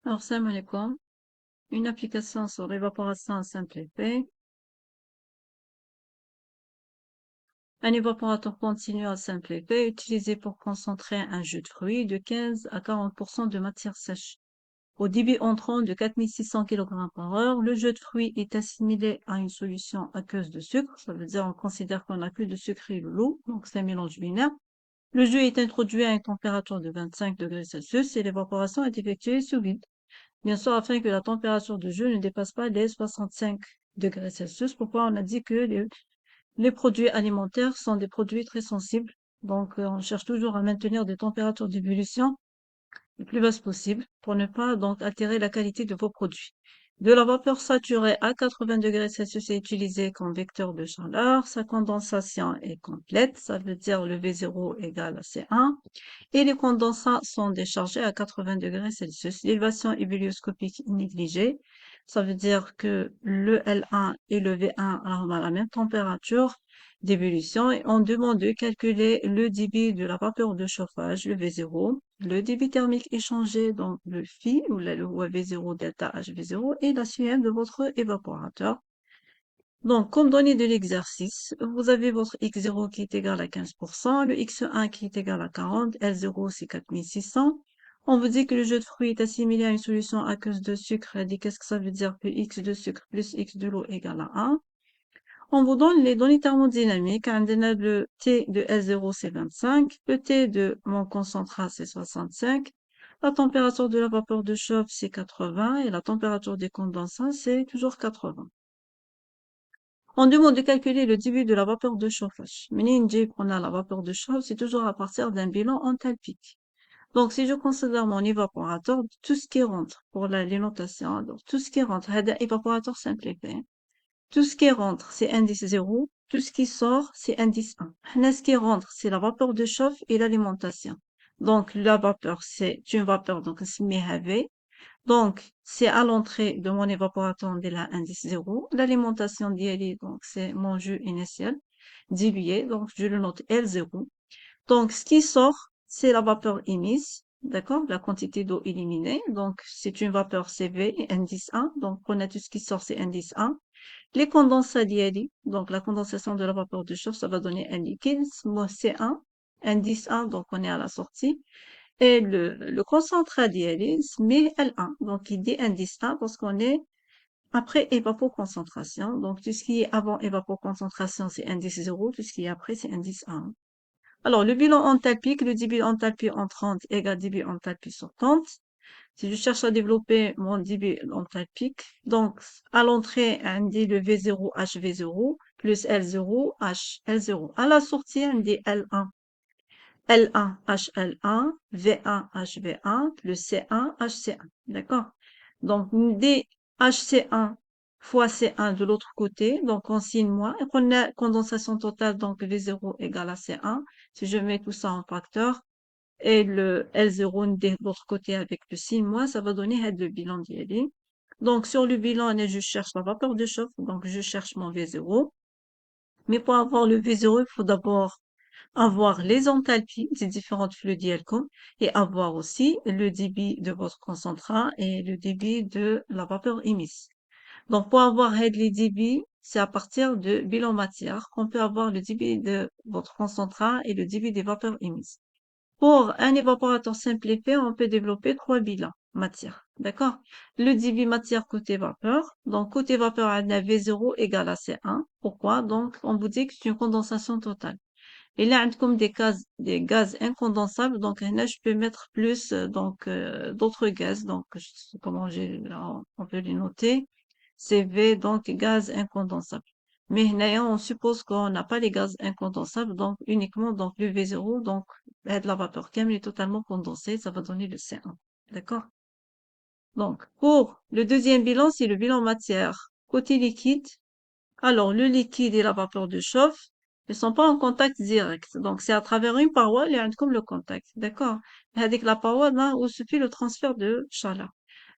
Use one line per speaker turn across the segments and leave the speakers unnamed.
Alors, salam alaikum. Une application sur l'évaporation simplifiée. Un évaporateur continu à simplifier utilisé pour concentrer un jus de fruits de 15 à 40% de matière sèche. Au débit entrant de 4600 kg par heure, le jus de fruits est assimilé à une solution aqueuse de sucre. Ça veut dire on considère qu'on n'a plus de sucre et de l'eau, donc c'est un mélange binaire. Le jus est introduit à une température de 25 degrés Celsius et l'évaporation est effectuée sous vide. Bien sûr, afin que la température de jeu ne dépasse pas les 65 degrés Celsius. Pourquoi on a dit que les produits alimentaires sont des produits très sensibles. Donc, on cherche toujours à maintenir des températures d'ébullition le plus basse possible pour ne pas donc altérer la qualité de vos produits. De la vapeur saturée à 80 degrés Celsius est utilisée comme vecteur de chaleur. Sa condensation est complète, ça veut dire le V0 égale à C1 et les condensats sont déchargés à 80 degrés Celsius. L'élévation ébullioscopique négligée, ça veut dire que le L1 et le V1 ont la même température d'ébullition et on demande de calculer le débit de la vapeur de chauffage, le V0, le débit thermique échangé, donc le phi ou le V0 delta HV0 et la CM de votre évaporateur. Donc, comme donné de l'exercice, vous avez votre x0 qui est égal à 15%, le x1 qui est égal à 40, L0 c'est 4600. On vous dit que le jus de fruits est assimilé à une solution aqueuse de sucre. Elle dit qu'est-ce que ça veut dire que x de sucre plus x de l'eau égale à 1. On vous donne les données thermodynamiques. Le T de L0 c'est 25, le T de mon concentrat c'est 65, la température de la vapeur de chauffe c'est 80 et la température des condensats c'est toujours 80. On demande de calculer le débit de la vapeur de chauffage. On a la vapeur de chauffe, c'est toujours à partir d'un bilan enthalpique. Donc, si je considère mon évaporateur, tout ce qui rentre pour les notations, donc tout ce qui rentre, c'est un évaporateur simplifié. Tout ce qui rentre, c'est indice 0. Tout ce qui sort, c'est indice 1. Ce qui rentre, c'est la vapeur de chauffe et l'alimentation. Donc, la vapeur, c'est une vapeur, donc, c'est MHV. Donc, c'est à l'entrée de mon évaporateur de la indice 0. L'alimentation d'IL, donc, c'est mon jus initial dilué. Donc, je le note L0. Donc, ce qui sort, c'est la vapeur émise. D'accord? La quantité d'eau éliminée. Donc, c'est une vapeur CV, indice 1. Donc, on a tout ce qui sort, c'est indice 1. Les condensats d'IL, donc la condensation de la vapeur de chauffe, ça va donner un liquide. C1, indice 1, donc on est à la sortie. Et le concentrat dialyse, mais L1. Donc, il dit indice 1 parce qu'on est après évapoconcentration. Donc, tout ce qui est avant évapoconcentration, c'est indice 0. Tout ce qui est après, c'est indice 1. Alors, le bilan enthalpique, le débit enthalpie entrante égale débit enthalpie sortante. Si je cherche à développer mon débit enthalpique, donc, à l'entrée, on dit le V0 HV0 plus L0 HL0. À la sortie, on dit L1 L1 HL1, V1 HV1, le C1 HC1. D'accord? Donc, D HC1 fois C1 de l'autre côté, donc on signe moins, et qu'on a condensation totale, donc V0 égale à C1. Si je mets tout ça en facteur, et le L0 de l'autre côté avec le signe moins, ça va donner le bilan d'IL. Donc, sur le bilan, je cherche la vapeur de chauffe, donc je cherche mon V0. Mais pour avoir le V0, il faut d'abord avoir les enthalpies des différentes fluides d'alcool et avoir aussi le débit de votre concentrat et le débit de la vapeur émise. Donc, pour avoir les débits, c'est à partir de bilan matière qu'on peut avoir le débit de votre concentrat et le débit des vapeurs émises. Pour un évaporateur simplifié, on peut développer trois bilans matière. D'accord? Le débit matière côté vapeur. Donc, côté vapeur, on a V0 égale à C1. Pourquoi? Donc, on vous dit que c'est une condensation totale. Et là, comme des gaz incondensables, donc là, je peux mettre plus d'autres gaz. Donc, je sais comment on peut les noter. CV, donc gaz incondensable. Mais là, on suppose qu'on n'a pas les gaz incondensables, donc uniquement donc le V0, donc de la vapeur qui est totalement condensée, ça va donner le C1. D'accord? Donc, pour le deuxième bilan, c'est le bilan matière. Côté liquide, alors, le liquide et la vapeur de chauffe ne sont pas en contact direct. Donc, c'est à travers une paroi, il y a comme le contact. D'accord? Avec la paroi, là, où se fait le transfert de chaleur.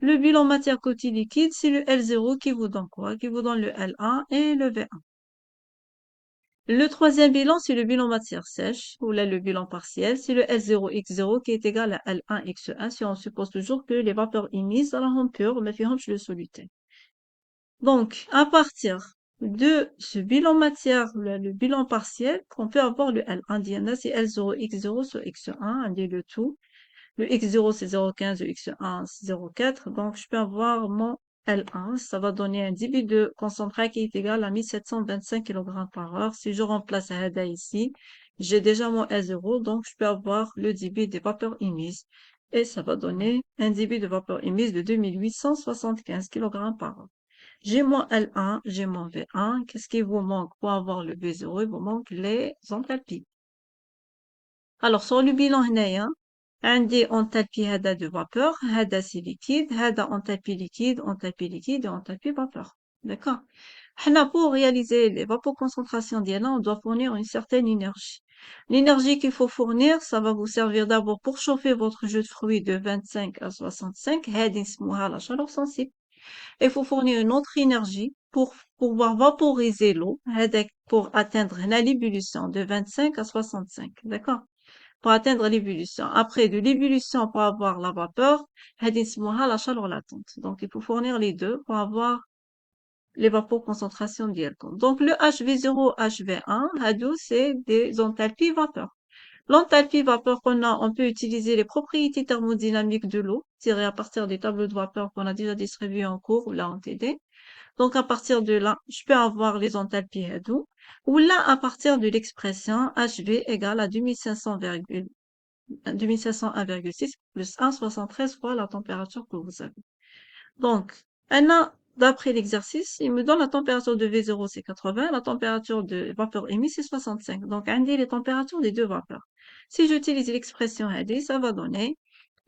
Le bilan matière côté liquide, c'est le L0 qui vous donne quoi? Qui vous donne le L1 et le V1. Le troisième bilan, c'est le bilan matière sèche, ou là le bilan partiel, c'est le S0X0 qui est égal à L1X1 si on suppose toujours que les vapeurs émises à la rampe pure, mais le soluté. Donc, à partir de ce bilan matière, le bilan partiel, on peut avoir le L1 d'INA, c'est L0X0 sur X1, on dit le tout. Le X0, c'est 0,15, le X1, c'est 0,4. Donc, je peux avoir mon L1. Ça va donner un débit de concentré qui est égal à 1725 kg par heure. Si je remplace HADA ici, j'ai déjà mon L0. Donc, je peux avoir le débit des vapeurs émises. Et ça va donner un débit de vapeur émise de 2875 kg par heure. J'ai mon L1, j'ai mon V1. Qu'est-ce qui vous manque pour avoir le V0? Il vous manque les enthalpies. Alors, sur le bilan هنايا عندي enthalpie هذا de vapeur, هذا c'est liquide, هذا enthalpie liquide, enthalpie liquide et enthalpie vapeur. D'accord? حنا pour réaliser les vapoconcentrations ديالنا, on doit fournir une certaine énergie. L'énergie qu'il faut fournir, ça va vous servir d'abord pour chauffer votre jus de fruits de 25 à 65, هذه نسموها la chaleur sensible. Il faut fournir une autre énergie pour pouvoir vaporiser l'eau, هذاك pour atteindre l'ébullition de 25 à 65. D'accord? Pour atteindre l'ébullition. Après, de l'ébullition pour avoir la vapeur, هذه نسموها la chaleur latente. Donc, il faut fournir les deux pour avoir l'évapoconcentration ديالكم. Donc, le HV0, HV1, هادو, c'est des enthalpies vapeur. L'enthalpie vapeur qu'on a, on peut utiliser les propriétés thermodynamiques de l'eau, tirées à partir des tableaux de vapeur qu'on a déjà distribués en cours ou là en TD. Donc, à partir de là, je peux avoir les enthalpies هادو. Ou là, à partir de l'expression HV égale à 2501,6 plus 1,73 fois la température que vous avez. Donc, d'après l'exercice, il me donne la température de V0, c'est 80, la température de vapeur émise, c'est 65. Donc, on dit les températures des deux vapeurs. Si j'utilise l'expression AD, ça va donner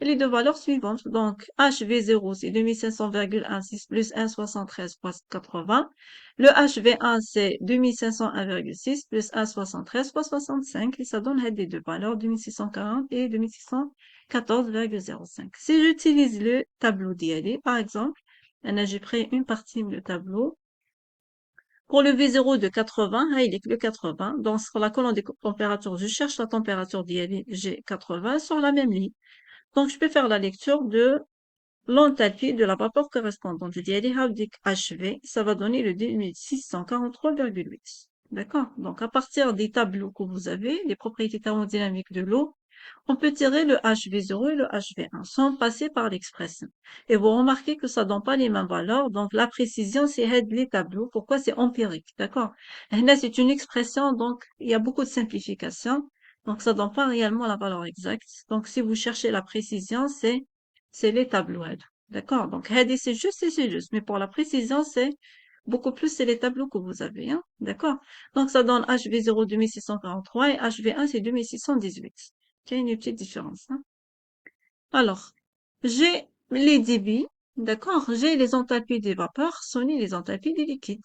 les deux valeurs suivantes. Donc, HV0, c'est 2500,16 plus 1,73 fois 80. Le HV1, c'est 2501,6 plus 1,73 fois 65. Et ça donne les deux valeurs, 2640 et 2614,05. Si j'utilise le tableau d'IAD, par exemple, j'ai pris une partie du tableau. Pour le V0 de 80, il est que le 80. Donc, sur la colonne des températures, je cherche la température d'IAD, j'ai 80 sur la même ligne. Donc, je peux faire la lecture de l'enthalpie de la vapeur correspondante. Je dis HV, ça va donner le 2643,8. D'accord? Donc, à partir des tableaux que vous avez, les propriétés thermodynamiques de l'eau, on peut tirer le HV0 et le HV1 sans passer par l'expression. Et vous remarquez que ça donne pas les mêmes valeurs. Donc, la précision, c'est les tableaux. Pourquoi? C'est empirique. D'accord? Là, c'est une expression. Donc, il y a beaucoup de simplification. Donc, ça donne pas réellement la valeur exacte. Donc, si vous cherchez la précision, c'est les tableaux. D'accord? Donc, c'est juste et c'est juste. Mais pour la précision, c'est beaucoup plus, c'est les tableaux que vous avez. Hein? D'accord? Donc, ça donne HV0 2643 et HV1, c'est 2618. Il y a une petite différence. Hein? Alors, j'ai les débits. D'accord? J'ai les enthalpies des vapeurs, Sony les enthalpies des liquides.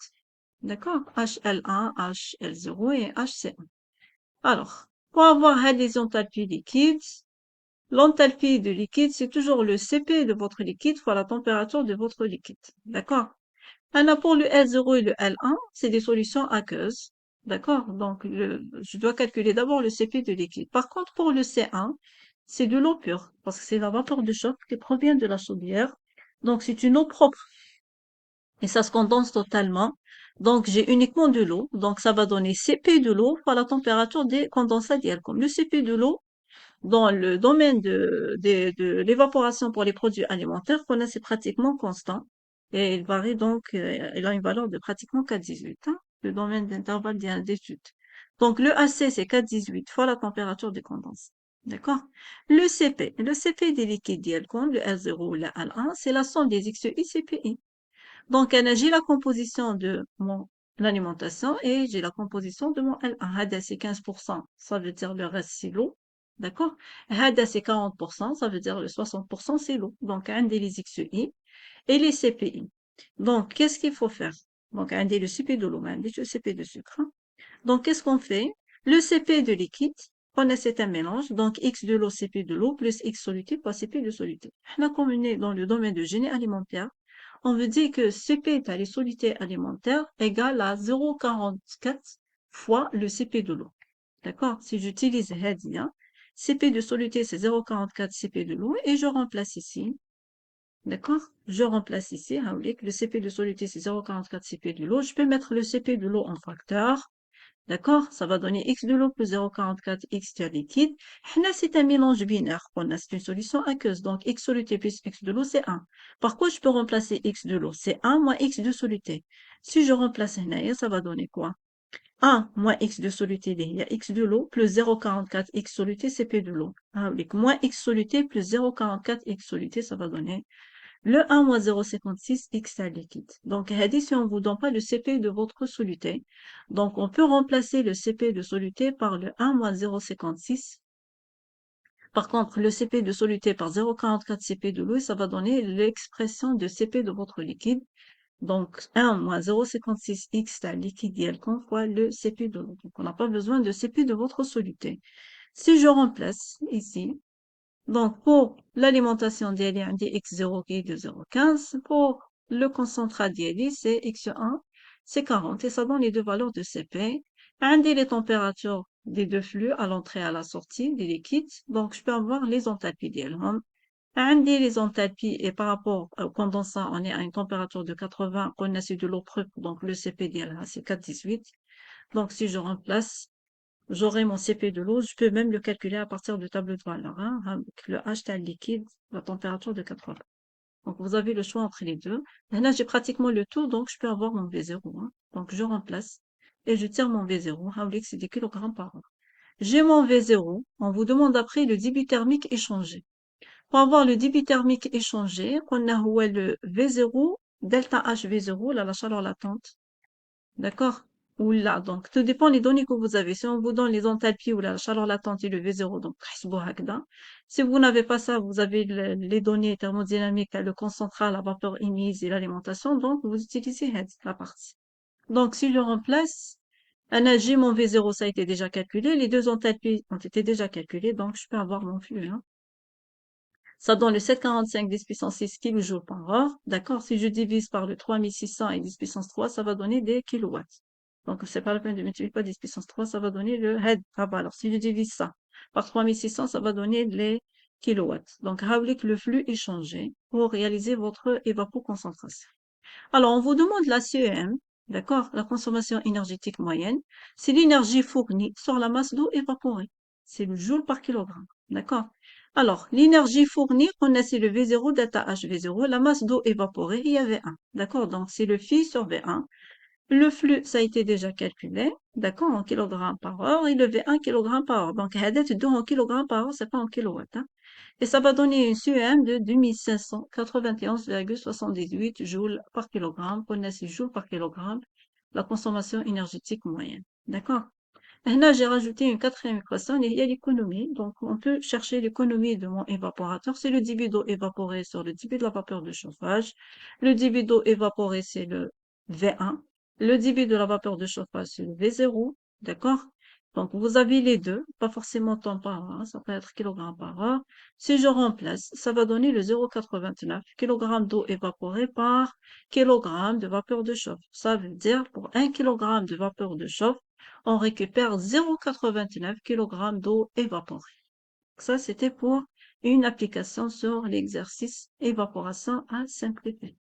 D'accord? HL1, HL0 et HC1. Alors, pour avoir les enthalpies liquides, l'enthalpie de liquide, c'est toujours le CP de votre liquide fois la température de votre liquide. D'accord? Alors, pour le L0 et le L1, c'est des solutions aqueuses. D'accord? Donc, je dois calculer d'abord le CP de liquide. Par contre, pour le C1, c'est de l'eau pure, parce que c'est la vapeur de choc qui provient de la chaudière. Donc, c'est une eau propre. Et ça se condense totalement. Donc, j'ai uniquement de l'eau. Donc, ça va donner CP de l'eau fois la température des condensats d'alcool. Le CP de l'eau, dans le domaine de l'évaporation pour les produits alimentaires, qu'on a, c'est pratiquement constant. Et il varie donc, il a une valeur de pratiquement 4,18, hein, le domaine d'intervalle d'étude. Donc, le AC, c'est 4,18 fois la température du condensat. D'accord? Le CP des liquides d'alcool, le L0 ou le L1, c'est la somme des XEI CPI. Donc, j'ai la composition de mon alimentation et j'ai la composition de mon L1. Hada, c'est 15%, ça veut dire le reste, c'est l'eau. D'accord? Hada, c'est 40%, ça veut dire le 60%, c'est l'eau. Donc, un des les XEI et les CPI. Donc, qu'est-ce qu'il faut faire? Donc, un des le CP de l'eau, un des le CP de sucre. Hein. Donc, qu'est-ce qu'on fait? Le CP de liquide, on a c'est un mélange. Donc, X de l'eau, CP de l'eau, plus X soluté, plus CP de soluté. On a combiné dans le domaine de génie alimentaire. On veut dire que CP égale les solutés alimentaires égale à 0,44 fois le CP de l'eau. D'accord? Si j'utilise Hadia, CP de soluté, c'est 0,44 CP de l'eau et je remplace ici. D'accord? Je remplace ici, le CP de soluté, c'est 0,44 CP de l'eau. Je peux mettre le CP de l'eau en facteur. D'accord? Ça va donner X de l'eau plus 0,44 X tiers liquide. Là, c'est un mélange binaire. C'est une solution aqueuse. Donc, X soluté plus X de l'eau, c'est 1. Par quoi je peux remplacer X de l'eau? C'est 1 moins X de soluté. Si je remplace là, ça va donner quoi? 1 moins X de soluté, il y a X de l'eau, plus 0,44 X soluté, c'est P de l'eau. Moins X soluté plus 0,44 X soluté, ça va donner le 1 moins 0,56 X à liquide. Donc, si on ne vous donne pas le CP de votre soluté, donc on peut remplacer le CP de soluté par le 1 moins 0,56. Par contre, le CP de soluté par 0,44 CP de l'eau, ça va donner l'expression de CP de votre liquide. Donc, 1 moins 0,56 X à liquide qu'on fois le CP de l'eau. Donc, on n'a pas besoin de CP de votre soluté. Si je remplace ici, donc, pour l'alimentation d'IALI, on dit X0 qui est de 0,15. Pour le concentrat d'IALI, c'est X1, c'est 40. Et ça donne les deux valeurs de CP. On dit les températures des deux flux à l'entrée et à la sortie des liquides. Donc, je peux avoir les enthalpies d'IALI. On dit les enthalpies et par rapport au condensat, on est à une température de 80. On a de l'eau propre, donc le CP d'IALI, c'est 4,18. Donc, si je remplace, j'aurai mon CP de l'eau, je peux même le calculer à partir du tableau de valeur, avec le H liquide, la température de 80. Donc, vous avez le choix entre les deux. Et là, j'ai pratiquement le tout, donc je peux avoir mon V0. Donc, je remplace et je tire mon V0. C'est des kilogrammes par heure. J'ai mon V0. On vous demande après le débit thermique échangé. Pour avoir le débit thermique échangé, on a le V0, delta H V0, là, la chaleur latente. D'accord? Ou là, donc, tout dépend des données que vous avez. Si on vous donne les enthalpies ou la chaleur latente et le V0, donc, si vous n'avez pas ça, vous avez les données thermodynamiques, le concentrat, la vapeur émise et l'alimentation, donc, vous utilisez la partie. Donc, si je remplace, j'ai mon V0, ça a été déjà calculé, les deux enthalpies ont été déjà calculées, donc, je peux avoir mon flux, Ça donne le 745 10 puissance 6 kJ par heure. D'accord? Si je divise par le 3600 et 10 puissance 3, ça va donner des kilowatts. Donc, c'est pas la peine de multiplier par 10 puissance 3, ça va donner le head. Alors, si je divise ça par 3600, ça va donner les kilowatts. Donc, rappelez que le flux est changé pour réaliser votre évapoconcentration. Alors, on vous demande la CEM, d'accord, la consommation énergétique moyenne. C'est l'énergie fournie sur la masse d'eau évaporée. C'est le joule par kilogramme, d'accord? Alors, l'énergie fournie, on a c'est le V0, delta H V0, la masse d'eau évaporée, il y avait 1, d'accord? Donc, c'est le phi sur V1. Le flux, ça a été déjà calculé, d'accord, en kilogrammes par heure, et le V1 kg par heure. Donc, هذا 2 en kilogrammes par heure, c'est pas en kilowatts, Et ça va donner une CEM de 2591,78 joules par kilogramme. Connaissez joules par kilogramme, la consommation énergétique moyenne. D'accord? Là, j'ai rajouté une quatrième équation, il y a l'économie. Donc, on peut chercher l'économie de mon évaporateur. C'est le débit d'eau évaporé sur le débit de la vapeur de chauffage. Le débit d'eau évaporé, c'est le V1. Le débit de la vapeur de chauffage, c'est le V0. D'accord? Donc, vous avez les deux, pas forcément temps par heure, ça peut être kilogramme par heure. Si je remplace, ça va donner le 0,89 kg d'eau évaporée par kilogramme de vapeur de chauffe. Ça veut dire, pour 1 kg de vapeur de chauffe, on récupère 0,89 kg d'eau évaporée. Ça, c'était pour une application sur l'exercice évaporation à simplifier.